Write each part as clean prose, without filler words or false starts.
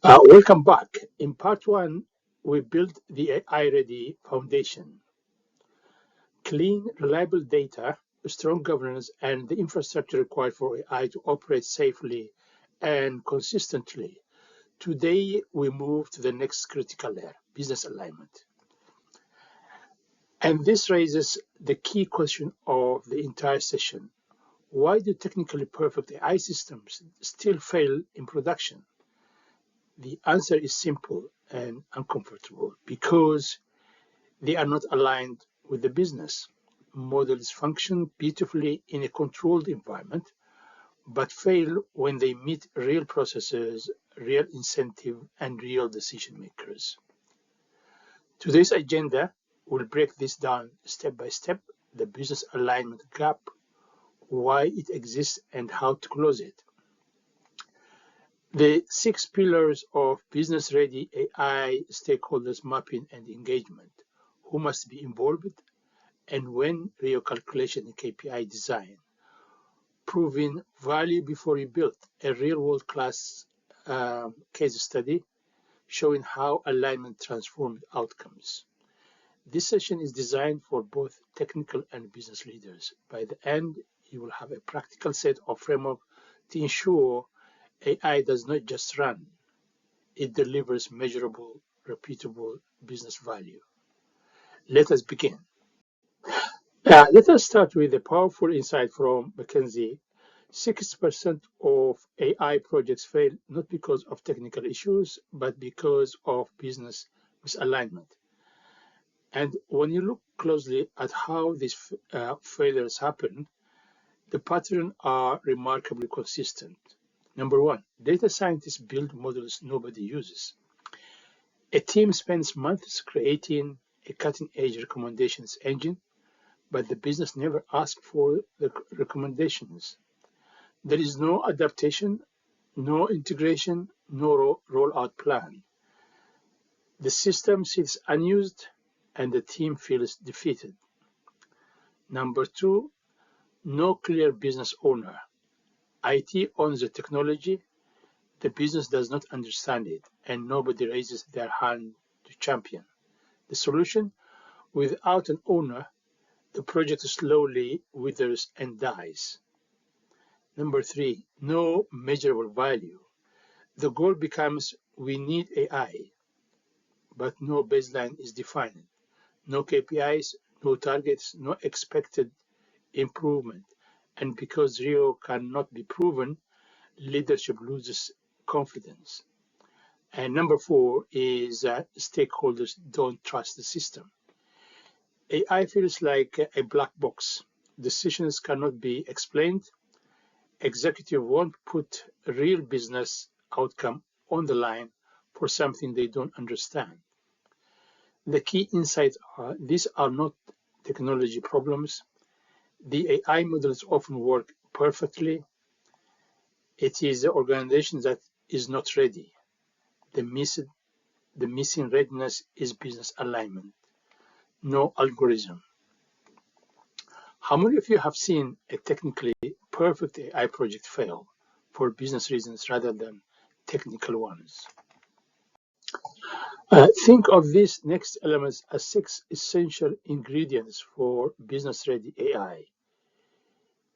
Welcome back. In part one, we built the AI-ready foundation. Clean, reliable data, strong governance, and the infrastructure required for AI to operate safely and consistently. Today, we move to the next critical layer, business alignment. And this raises the key question of the entire session. Why do technically perfect AI systems still fail in production? The answer is simple and uncomfortable because they are not aligned with the business. Models function beautifully in a controlled environment, but fail when they meet real processes, real incentive, and real decision makers. Today's agenda will break this down step by step, the business alignment gap, why it exists, and how to close it. The 6 pillars of business-ready AI stakeholders mapping and engagement, who must be involved, and when real calculation and KPI design. Proving value before you build, a real world-class case study showing how alignment transformed outcomes. This session is designed for both technical and business leaders. By the end, you will have a practical set of framework to ensure AI does not just run, it delivers measurable, repeatable business value. Let us begin. Let us start with a powerful insight from McKinsey. 60% of AI projects fail not because of technical issues, but because of business misalignment. And when you look closely at how these failures happen, the patterns are remarkably consistent. Number one, data scientists build models nobody uses. A team spends months creating a cutting-edge recommendations engine, but the business never asks for the recommendations. There is no adaptation, no integration, no rollout plan. The system sits unused and the team feels defeated. Number two, no clear business owner. IT owns the technology, the business does not understand it, and nobody raises their hand to champion. The solution, without an owner, the project slowly withers and dies. Number three, no measurable value. The goal becomes we need AI, but no baseline is defined. No KPIs, no targets, no expected improvement. And because RIO cannot be proven, leadership loses confidence. And number four is that stakeholders don't trust the system. AI feels like a black box. Decisions cannot be explained. Executive won't put real business outcome on the line for something they don't understand. The key insights are these are not technology problems. The AI models often work perfectly. It is the organization that is not ready. The missing readiness is business alignment, no algorithm. How many of you have seen a technically perfect AI project fail for business reasons rather than technical ones? Think of these next elements as 6 essential ingredients for business-ready AI.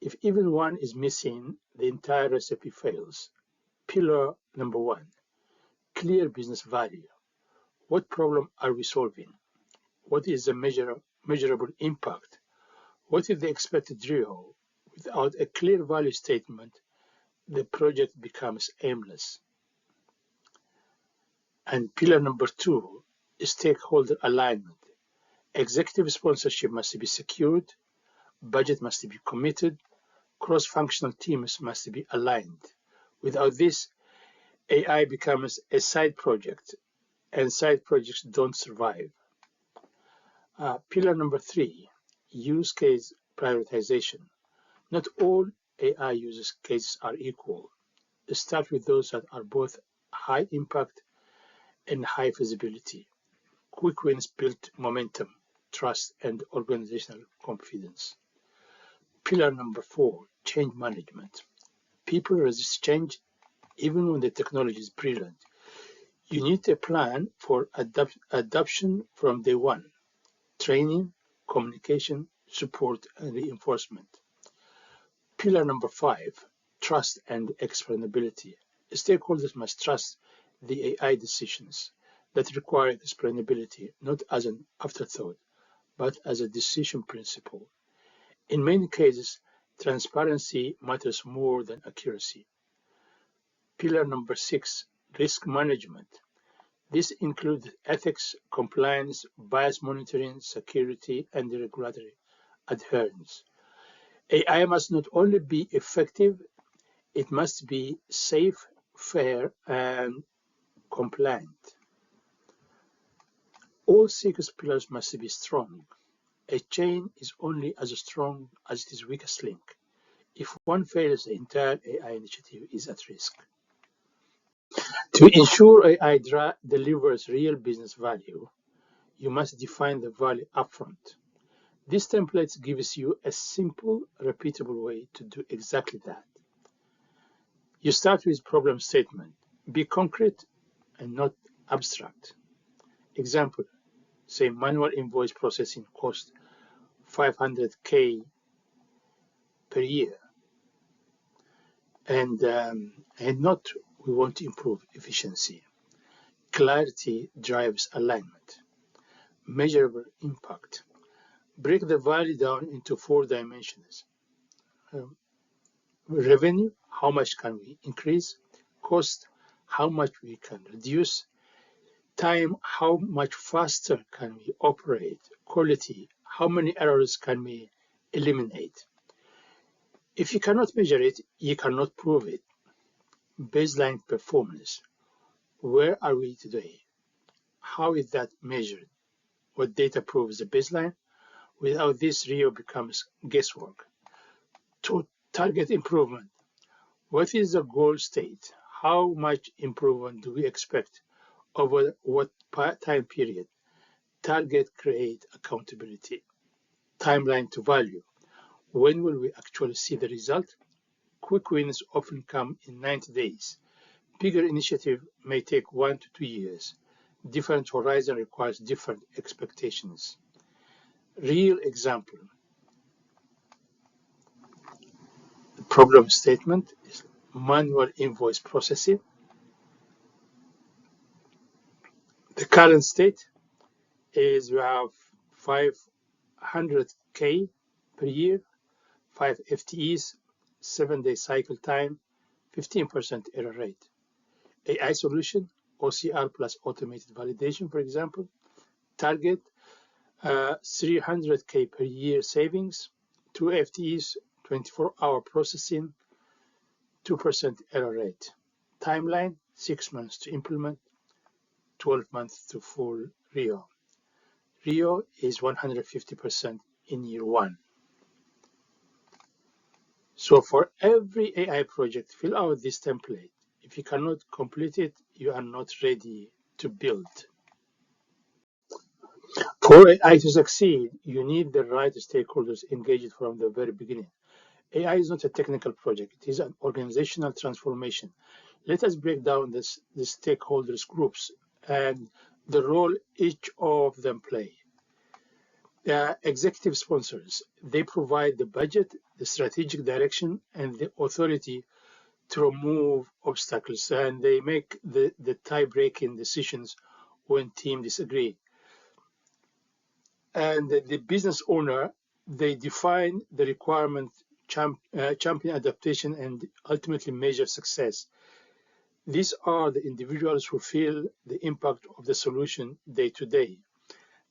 If even one is missing, the entire recipe fails. Pillar number 1, clear business value. What problem are we solving? What is the measurable impact? What is the expected ROI? Without a clear value statement, the project becomes aimless. And pillar number 2 is stakeholder alignment. Executive sponsorship must be secured, budget must be committed, cross-functional teams must be aligned. Without this, AI becomes a side project, and side projects don't survive. Pillar number 3, use case prioritization. Not all AI use cases are equal. Start with those that are both high impact and high visibility. Quick wins build momentum, trust, and organizational confidence. Pillar number 4, change management. People resist change even when the technology is brilliant. You need a plan for adoption from day one: training, communication, support, and reinforcement. Pillar number 5, trust and explainability. Stakeholders must trust the AI decisions that require explainability, not as an afterthought, but as a decision principle. In many cases, transparency matters more than accuracy. Pillar number 6, risk management. This includes ethics, compliance, bias monitoring, security, and regulatory adherence. AI must not only be effective, it must be safe, fair, and compliant. All 6 pillars must be strong. A chain is only as strong as its weakest link. If one fails, the entire AI initiative is at risk. To ensure AI delivers real business value, you must define the value upfront. This template gives you a simple, repeatable way to do exactly that. You start with problem statement. Be concrete and not abstract. Example, say manual invoice processing costs $500K per year, and not we want to improve efficiency. Clarity drives alignment. Measurable impact. Break the value down into 4 dimensions. Revenue, how much can we increase? Cost, how much we can reduce? Time, how much faster can we operate? Quality, how many errors can we eliminate? If you cannot measure it, you cannot prove it. Baseline performance. Where are we today? How is that measured? What data proves the baseline? Without this, Rio becomes guesswork. To target improvement. What is the goal state? How much improvement do we expect? Over what time period? Target, create accountability. Timeline to value. When will we actually see the result? Quick wins often come in 90 days. Bigger initiative may take 1 to 2 years. Different horizon requires different expectations. Real example. The problem statement is manual invoice processing. The current state is we have 500K per year, 5 FTEs, 7-day cycle time, 15% error rate. AI solution, OCR plus automated validation, for example. Target, 300K per year savings, 2 FTEs, 24-hour processing, 2% error rate. Timeline, 6 months to implement, 12 months to full Rio. Rio is 150% in year 1. So for every AI project, fill out this template. If you cannot complete it, you are not ready to build. For AI to succeed, you need the right stakeholders engaged from the very beginning. AI is not a technical project, it is an organizational transformation. Let us break down the stakeholders groups and the role each of them play. Executive sponsors, they provide the budget, the strategic direction, and the authority to remove obstacles, and they make the tie-breaking decisions when teams disagree. And the business owner, they define the requirement, champion adaptation, and ultimately measure success. These are the individuals who feel the impact of the solution day to day.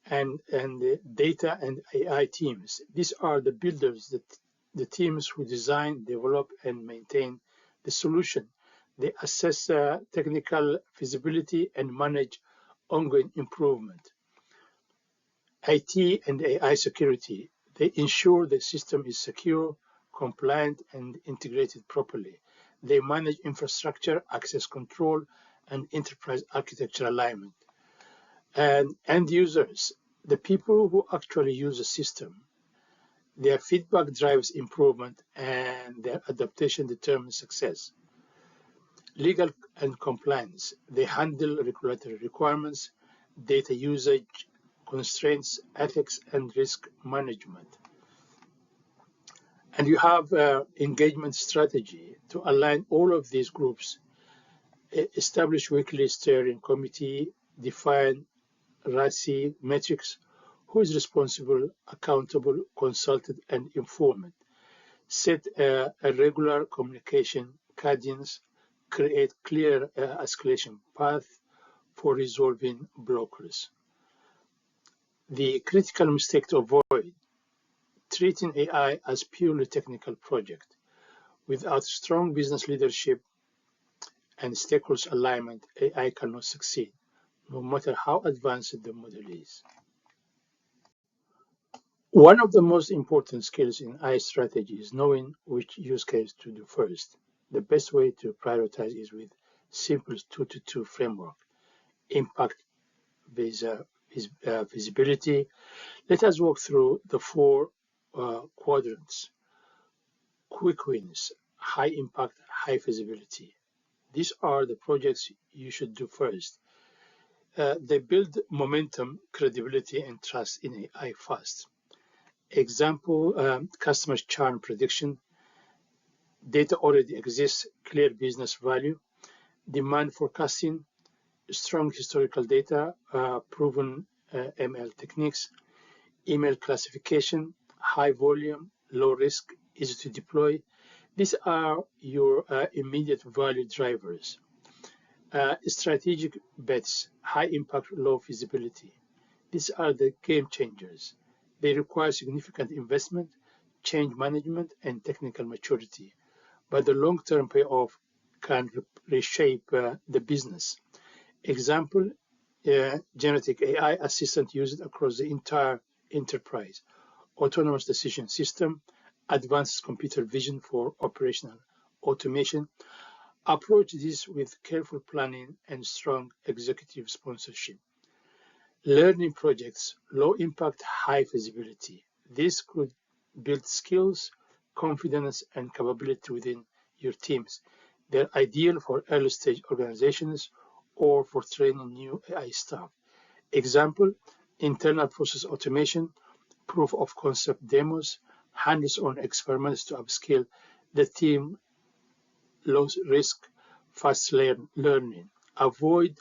And the data and AI teams, these are the builders, the teams who design, develop, and maintain the solution. They assess technical feasibility and manage ongoing improvement. IT and AI security, they ensure the system is secure, compliant, and integrated properly. They manage infrastructure, access control, and enterprise architecture alignment. And end users, the people who actually use the system, their feedback drives improvement and their adaptation determines success. Legal and compliance. They handle regulatory requirements, data usage constraints, ethics, and risk management. And you have engagement strategy to align all of these groups, establish weekly steering committee, define RACI metrics, who is responsible, accountable, consulted, and informed. Set a regular communication cadence, create clear escalation path for resolving blockers. The critical mistake to avoid: treating AI as purely technical project. Without strong business leadership and stakeholders alignment, AI cannot succeed, no matter how advanced the model is. One of the most important skills in AI strategy is knowing which use case to do first. The best way to prioritize is with simple 2-2 framework: impact, visibility. Let us walk through the four quadrants. Quick wins, high impact, high visibility. These are the projects you should do first. They build momentum, credibility, and trust in AI fast. Example, customer churn prediction. Data already exists, clear business value. Demand forecasting, strong historical data, proven ML techniques. Email classification, high volume, low risk, easy to deploy. These are your immediate value drivers. Strategic bets, high impact, low visibility. These are the game changers. They require significant investment, change management, and technical maturity, but the long-term payoff can reshape the business. Example, generative AI assistant used across the entire enterprise, autonomous decision system, advanced computer vision for operational automation. Approach this with careful planning and strong executive sponsorship. Learning projects, low impact, high visibility. This could build skills, confidence, and capability within your teams. They're ideal for early stage organizations or for training new AI staff. Example, internal process automation, proof of concept demos, hands-on experiments to upskill the team, low risk, fast learning. Avoid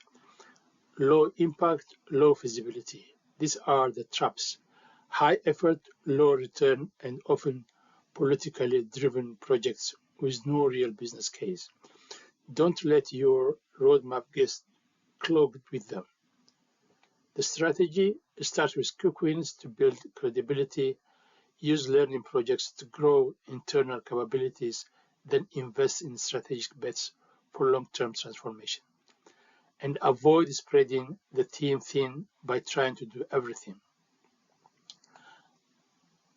low impact, low visibility. These are the traps. High effort, low return, and often politically driven projects with no real business case. Don't let your roadmap get clogged with them. The strategy starts with quick wins to build credibility, use learning projects to grow internal capabilities, then invest in strategic bets for long-term transformation. And avoid spreading the team thin by trying to do everything.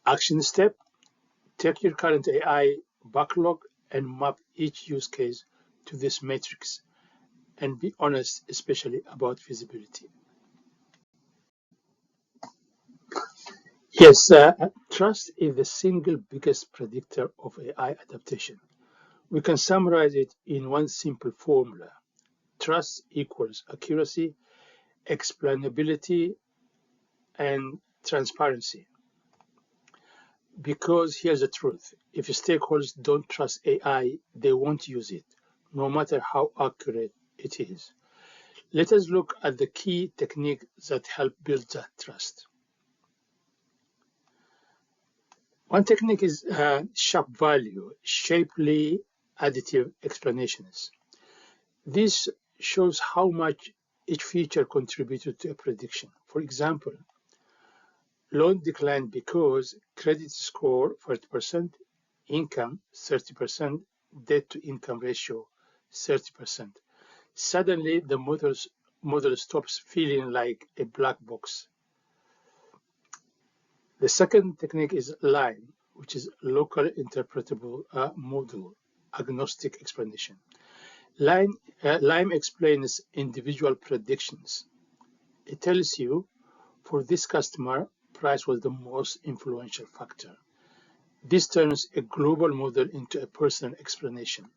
Action step, take your current AI backlog and map each use case to this matrix, and be honest, especially about visibility. Yes, trust is the single biggest predictor of AI adaptation. We can summarize it in one simple formula. Trust equals accuracy, explainability, and transparency. Because here's the truth: if stakeholders don't trust AI, they won't use it, no matter how accurate it is. Let us look at the key techniques that help build that trust. One technique is sharp value, shapely additive explanations. This shows how much each feature contributed to a prediction. For example, loan declined because credit score 40%, income 30%, debt to income ratio 30%. Suddenly, the model stops feeling like a black box. The second technique is LIME, which is local interpretable model agnostic explanation. LIME explains individual predictions. It tells you, for this customer, price was the most influential factor. This turns a global model into a personal explanation.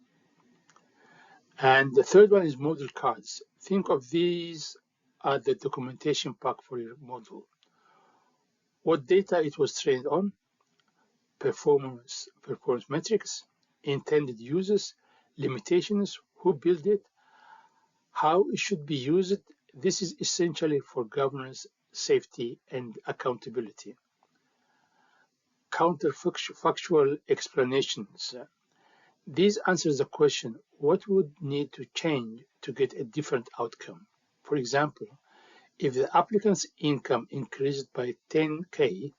And the third one is model cards. Think of these as the documentation pack for your model. What data it was trained on, performance metrics, intended uses, limitations, who built it, how it should be used. This is essentially for governance, safety, and accountability. Counterfactual explanations. These answers the question, what would need to change to get a different outcome? For example, if the applicant's income increased by 10K,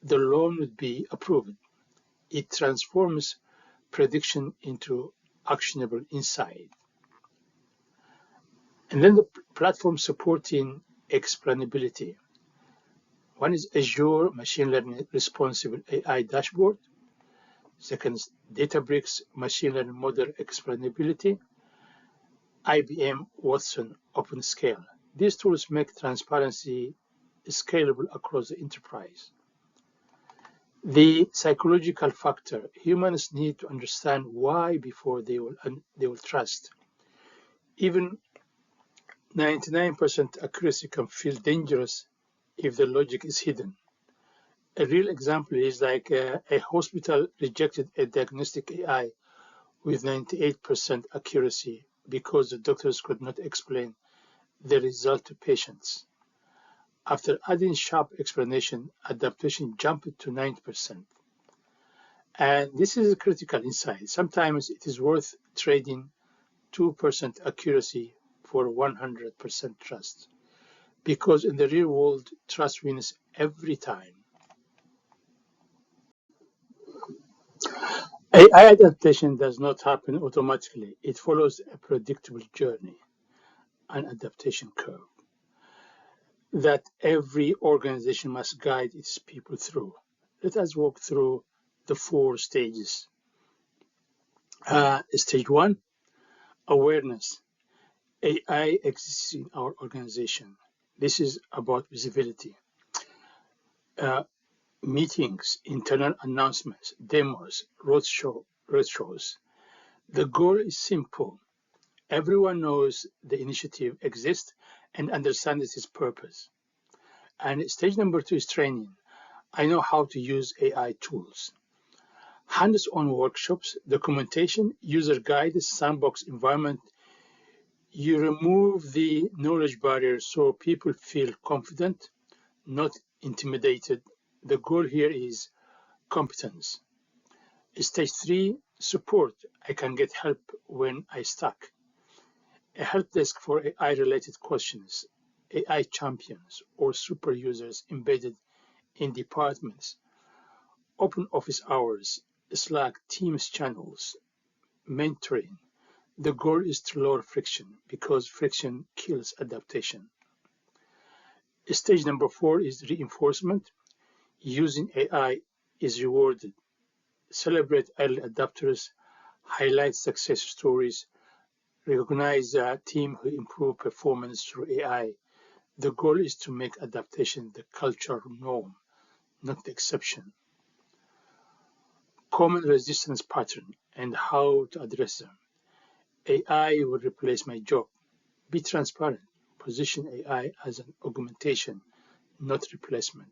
the loan would be approved. It transforms prediction into actionable insight. And then the platform supporting explainability. One is Azure Machine Learning Responsible AI Dashboard. Second is Databricks Machine Learning Model Explainability. IBM Watson OpenScale. These tools make transparency scalable across the enterprise. The psychological factor. Humans need to understand why before they will trust. Even 99% accuracy can feel dangerous if the logic is hidden. A real example is like a hospital rejected a diagnostic AI with 98% accuracy because the doctors could not explain the result to patients. After adding sharp explanation, adaptation jumped to 90%. And this is a critical insight. Sometimes it is worth trading 2% accuracy for 100% trust, because in the real world, trust wins every time. AI adaptation does not happen automatically. It follows a predictable journey, an adaptation curve, that every organization must guide its people through. Let us walk through the 4 stages. Stage 1, awareness. AI exists in our organization. This is about visibility. Meetings, internal announcements, demos, roadshows. The goal is simple. Everyone knows the initiative exists and understands its purpose. And stage number 2 is training. I know how to use AI tools. Hands-on workshops, documentation, user guides, sandbox environment. You remove the knowledge barrier so people feel confident, not intimidated. The goal here is competence. Stage 3, support. I can get help when I stuck. A help desk for AI-related questions, AI champions or super users embedded in departments, open office hours, Slack, Teams channels, mentoring. The goal is to lower friction because friction kills adaptation. Stage number 4 is reinforcement. Using AI is rewarded. Celebrate early adopters, highlight success stories, recognize a team who improve performance through AI. The goal is to make adaptation the cultural norm, not the exception. Common resistance pattern and how to address them. AI will replace my job. Be transparent. Position AI as an augmentation, not replacement.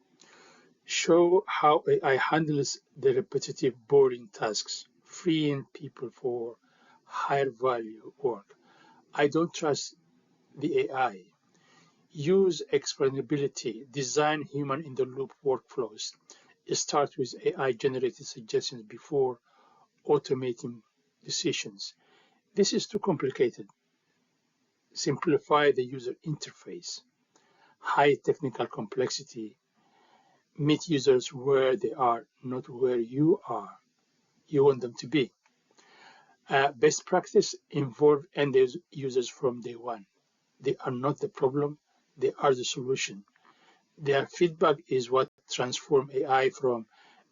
Show how AI handles the repetitive, boring tasks, freeing people for higher value work. I don't trust the AI. Use explainability, design human-in-the-loop workflows. Start with AI-generated suggestions before automating decisions. This is too complicated. Simplify the user interface. High technical complexity. Meet users where they are, not where you want them to be. Best practice, involve end users from day one. They are not the problem, they are the solution. Their feedback is what transforms AI from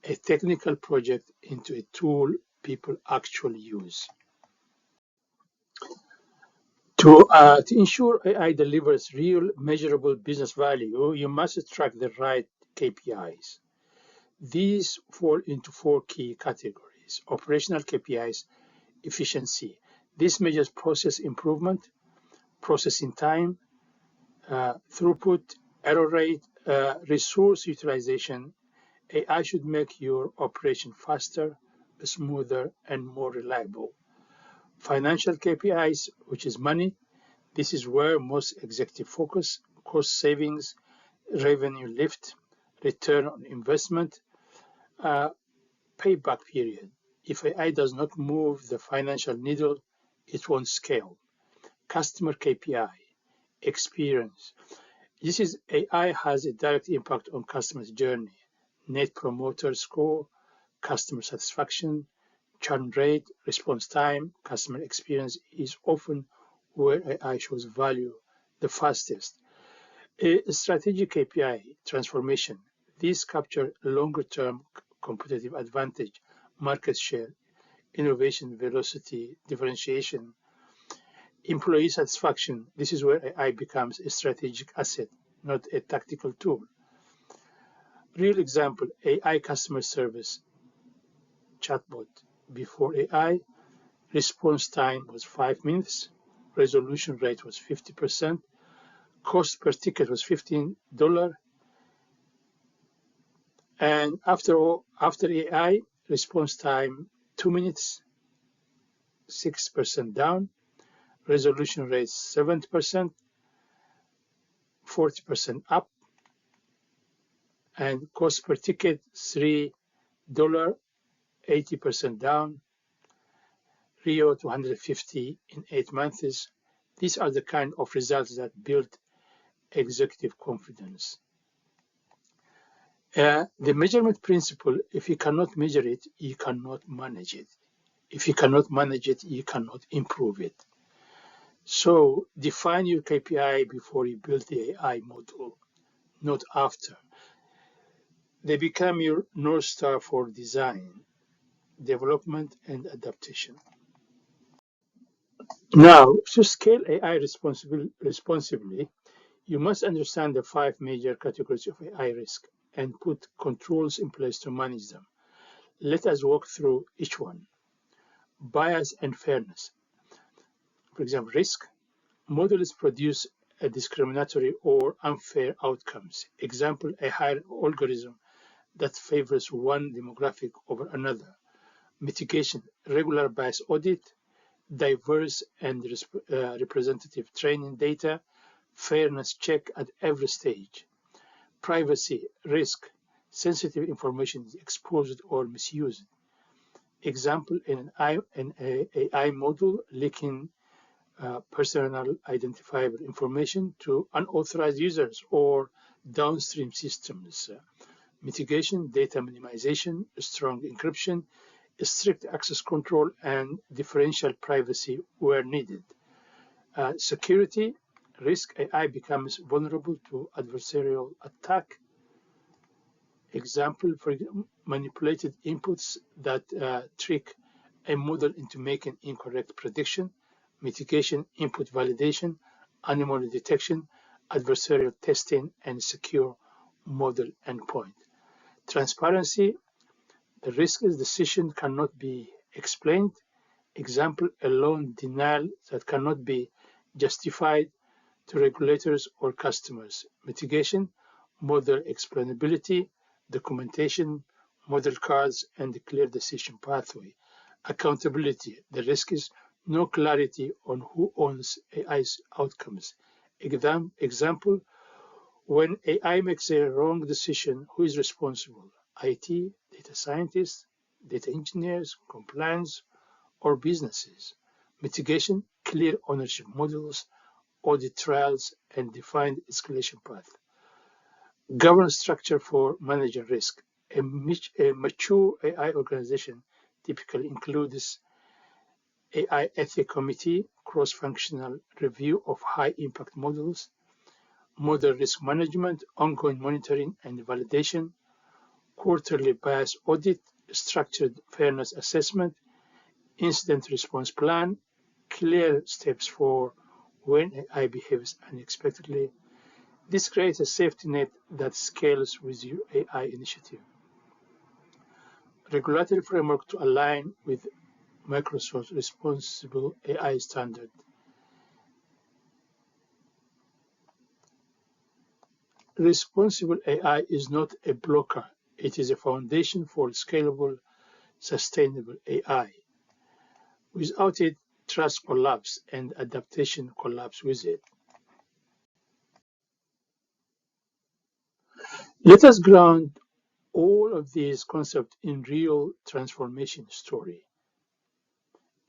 a technical project into a tool people actually use. To ensure AI delivers real measurable business value, you must track the right KPIs. These fall into 4 key categories. Operational KPIs, efficiency. This measures process improvement, processing time, throughput, error rate, resource utilization. AI should make your operation faster, smoother, and more reliable. Financial KPIs, which is money, this is where most executive focus, cost savings, revenue lift, return on investment, payback period. If AI does not move the financial needle, it won't scale. Customer KPI, experience. This is AI has a direct impact on customer's journey. Net promoter score, customer satisfaction, churn rate, response time, customer experience is often where AI shows value the fastest. A strategic KPI, transformation. These capture longer-term competitive advantage, market share, innovation velocity, differentiation. Employee satisfaction. This is where AI becomes a strategic asset, not a tactical tool. Real example, AI customer service chatbot. Before AI, response time was 5 minutes, resolution rate was 50%, cost per ticket was $15, and after AI, response time 2 minutes, 6% down, resolution rate 70%, 40% up, and cost per ticket $3, 80% down, Rio 250 in 8 months. These are the kind of results that build executive confidence. The measurement principle, if you cannot measure it, you cannot manage it. If you cannot manage it, you cannot improve it. So define your KPI before you build the AI model, not after. They become your North Star for design, development, and adaptation. Now, to scale AI responsibly, you must understand the 5 major categories of AI risk and put controls in place to manage them. Let us walk through each one. Bias and fairness. For example, risk. Models produce a discriminatory or unfair outcomes. Example, a higher algorithm that favors one demographic over another. Mitigation, regular bias audit, diverse and representative training data, fairness check at every stage. Privacy, risk, sensitive information is exposed or misused. Example, in an AI model leaking personal identifiable information to unauthorized users or downstream systems. Mitigation, data minimization, strong encryption, strict access control, and differential privacy where needed. Security, risk AI becomes vulnerable to adversarial attack. Example, for manipulated inputs that trick a model into making incorrect prediction. Mitigation, input validation, anomaly detection, adversarial testing, and secure model endpoint. Transparency, the risk decision cannot be explained. Example, a loan denial that cannot be justified to regulators or customers. Mitigation, model explainability, documentation, model cards, and a clear decision pathway. Accountability, the risk is no clarity on who owns AI's outcomes. Example, when AI makes a wrong decision, who is responsible? IT, data scientists, data engineers, compliance, or businesses. Mitigation, clear ownership models, audit trials, and defined escalation path. Governance structure for managing risk. A mature AI organization typically includes AI ethics committee, cross-functional review of high-impact models, model risk management, ongoing monitoring and validation, quarterly bias audit, structured fairness assessment, incident response plan, clear steps for when AI behaves unexpectedly. This creates a safety net that scales with your AI initiative. Regulatory framework to align with Microsoft's responsible AI standard. Responsible AI is not a blocker. It is a foundation for scalable, sustainable AI. Without it, trust collapses and adaptation collapses with it. Let us ground all of these concepts in real transformation story.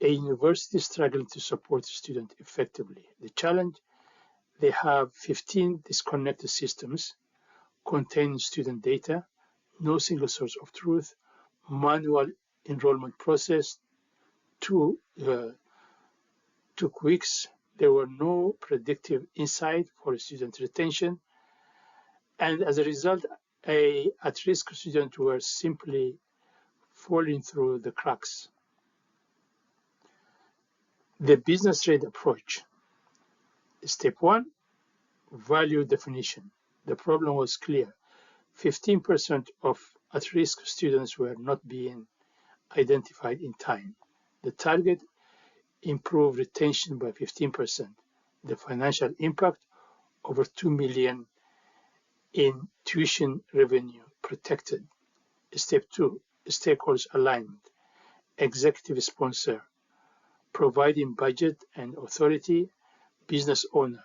A university struggling to support students effectively. The challenge, they have 15 disconnected systems containing student data, no single source of truth, manual enrollment process, took weeks. There were no predictive insight for student retention. And as a result, at-risk students were simply falling through the cracks. The business ready approach. Step one, value definition. The problem was clear. 15% of at-risk students were not being identified in time. The target, improve retention by 15%. The financial impact, over $2 million in tuition revenue protected. Step two, stakeholders alignment. Executive sponsor, providing budget and authority. Business owner,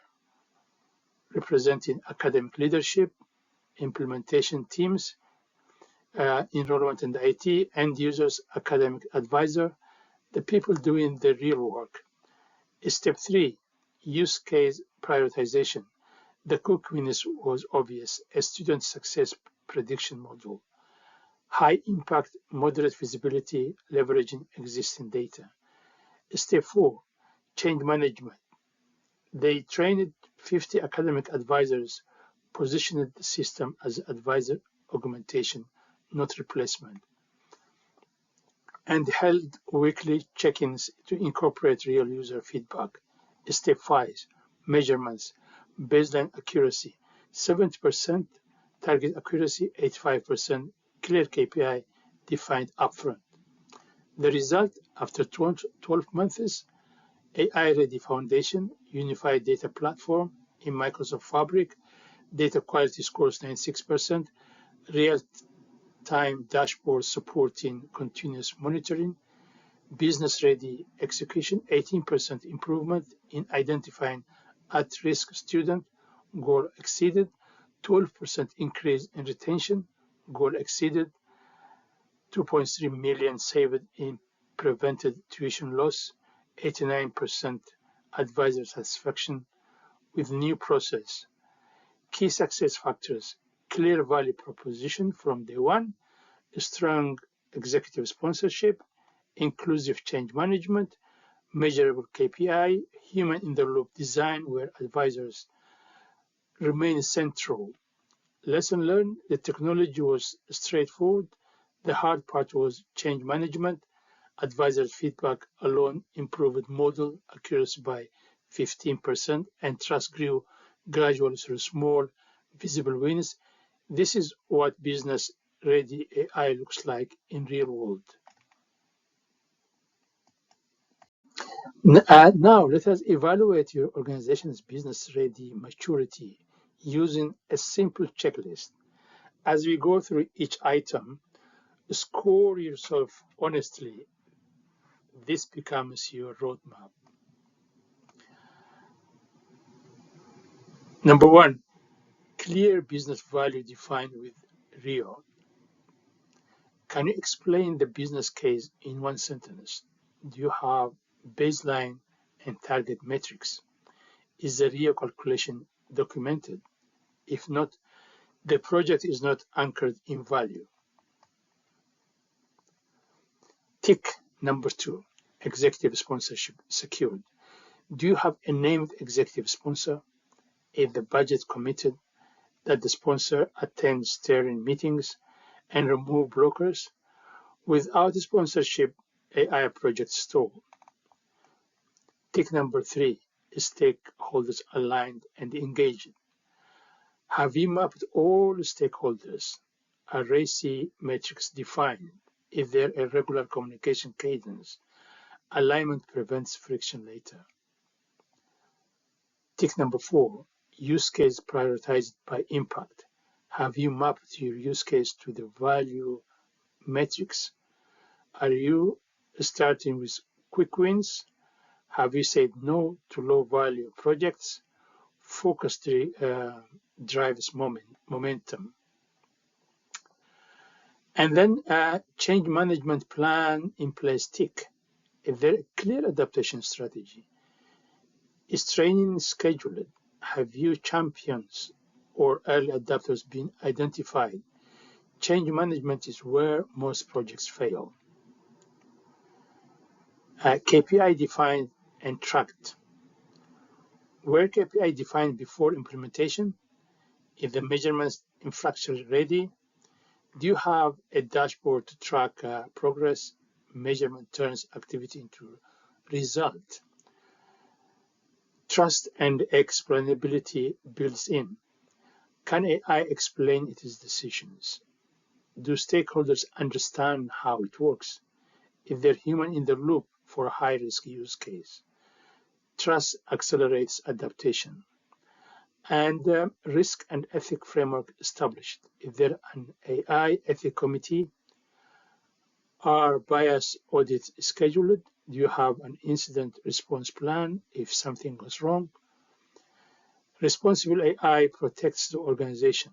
representing academic leadership, implementation teams, enrollment and IT, end users, academic advisor, the people doing the real work. Step three, use case prioritization. The quick win was obvious, a student success prediction model. High impact, moderate visibility, leveraging existing data. Step four, change management. They trained 50 academic advisors, positioned the system as advisor augmentation, not replacement, and held weekly check-ins to incorporate real user feedback. Step five, measurements, baseline accuracy, 70% target accuracy, 85% clear KPI defined upfront. The result, after 12 months, AI-ready foundation, unified data platform in Microsoft Fabric, data quality scores 96%, real-time dashboard supporting continuous monitoring, business-ready execution, 18% improvement in identifying at-risk student, goal exceeded, 12% increase in retention, goal exceeded, 2.3 million saved in prevented tuition loss, 89% advisor satisfaction with new process. Key success factors, clear value proposition from day one, strong executive sponsorship, inclusive change management, measurable KPI, human in the loop design where advisors remain central. Lesson learned, the technology was straightforward. The hard part was change management. Advisor feedback alone improved model accuracy by 15%, and trust grew gradually through small, visible wins. This is what business-ready AI looks like in real world. Now, let us evaluate your organization's business-ready maturity using a simple checklist. As we go through each item, score yourself honestly. This becomes your roadmap. Number one, clear business value defined with RIO. Can you explain the business case in one sentence? Do you have baseline and target metrics? Is the RIO calculation documented? If not, the project is not anchored in value. Tick number two, executive sponsorship secured. Do you have a named executive sponsor? Is the budget committed? That the sponsor attends steering meetings and remove blockers? Without sponsorship, AI projects stall. Tick number three, stakeholders aligned and engaged. Have you mapped all stakeholders? Are RACI metrics defined? Is there a regular communication cadence? Alignment prevents friction later. Tick number 4, use case prioritized by impact. Have you mapped your use case to the value metrics? Are you starting with quick wins? Have you said no to low value projects? Focus drives momentum. And then change management plan in place, tick. Is there a clear adaptation strategy? Is training scheduled? Have you champions or early adopters been identified? Change management is where most projects fail. KPI defined and tracked. Were KPI defined before implementation? Is the measurement infrastructure ready? Do you have a dashboard to track progress? Measurement turns activity into result. Trust and explainability builds in. Can AI explain its decisions? Do stakeholders understand how it works? Is there human in the loop for a high-risk use case? Trust accelerates adaptation. And risk and ethic framework established. Is there an AI ethic committee? Are bias audits scheduled? Do you have an incident response plan if something goes wrong? Responsible AI protects the organization.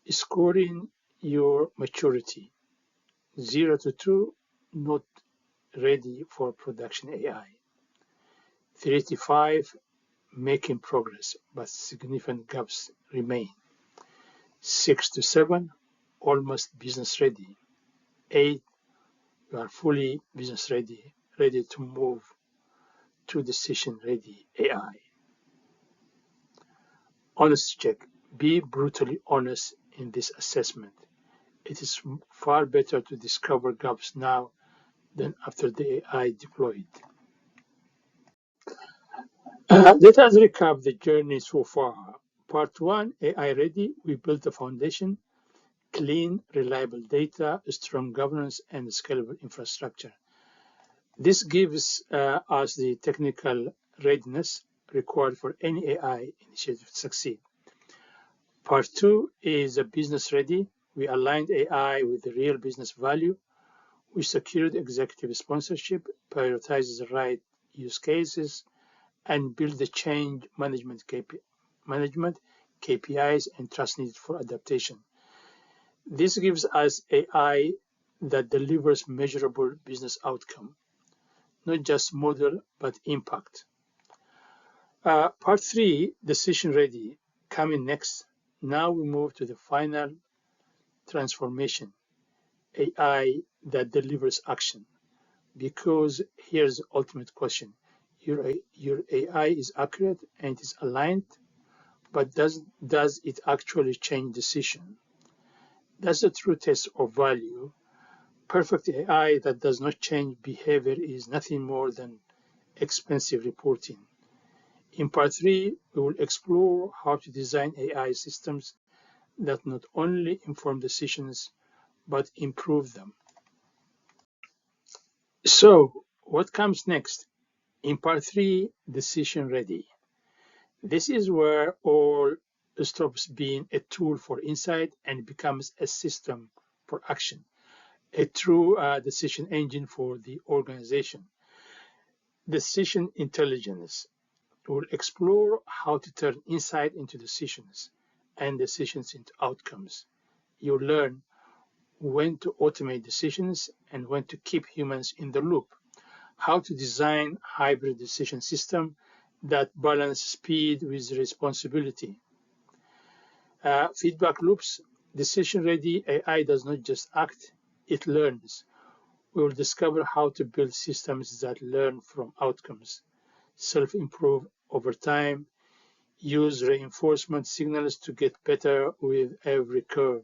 Scoring your maturity. 0 to 2, not ready for production AI. 3 to 5, making progress, but significant gaps remain. 6 to 7, almost business ready. 8, you are fully business ready, ready to move to decision ready AI. Honest check. Be brutally honest in this assessment. It is far better to discover gaps now than after the AI deployed. Let us recap the journey so far. Part 1, AI ready. We built a foundation, clean, reliable data, strong governance, and scalable infrastructure. This gives us the technical readiness required for any AI initiative to succeed. Part 2 is a business ready. We aligned AI with the real business value. We secured executive sponsorship, prioritized the right use cases, and build the change management KPIs, and trust needed for adaptation. This gives us AI that delivers measurable business outcome, not just model, but impact. Part 3, decision ready, coming next. Now we move to the final transformation, AI that delivers action. Because here's the ultimate question. Your AI is accurate and is aligned, but does it actually change decision? That's the true test of value. Perfect AI that does not change behavior is nothing more than expensive reporting. In part 3, we will explore how to design AI systems that not only inform decisions, but improve them. So, what comes next? In part 3, decision ready. This is where all stops being a tool for insight and becomes a system for action, a true decision engine for the organization. Decision intelligence. We'll explore how to turn insight into decisions and decisions into outcomes. You'll learn when to automate decisions and when to keep humans in the loop, how to design hybrid decision system that balance speed with responsibility. Feedback loops. Decision-ready AI does not just act, it learns. We will discover how to build systems that learn from outcomes, self-improve over time, use reinforcement signals to get better with every curve.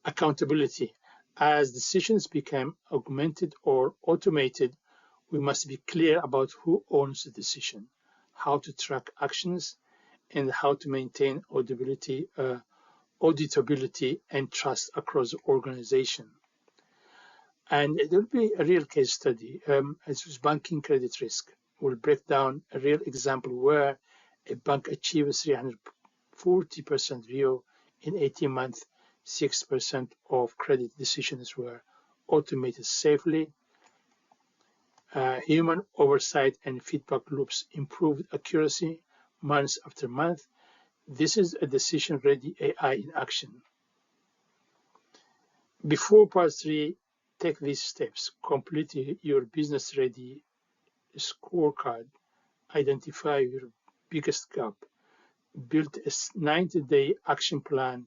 Accountability. As decisions become augmented or automated, we must be clear about who owns the decision, how to track actions, and how to maintain auditability and trust across the organization. And it will be a real case study. As with banking credit risk, we'll break down a real example where a bank achieves 340% ROE in 18 months, 6% of credit decisions were automated safely. Human oversight and feedback loops improved accuracy month after month. This is a decision-ready AI in action. Before part 3, take these steps. Complete your business-ready scorecard. Identify your biggest gap. Build a 90-day action plan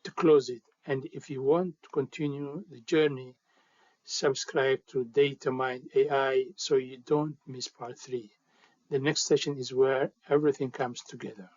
to close it. And if you want to continue the journey, subscribe to DataMindAI so you don't miss part 3. The next session is where everything comes together.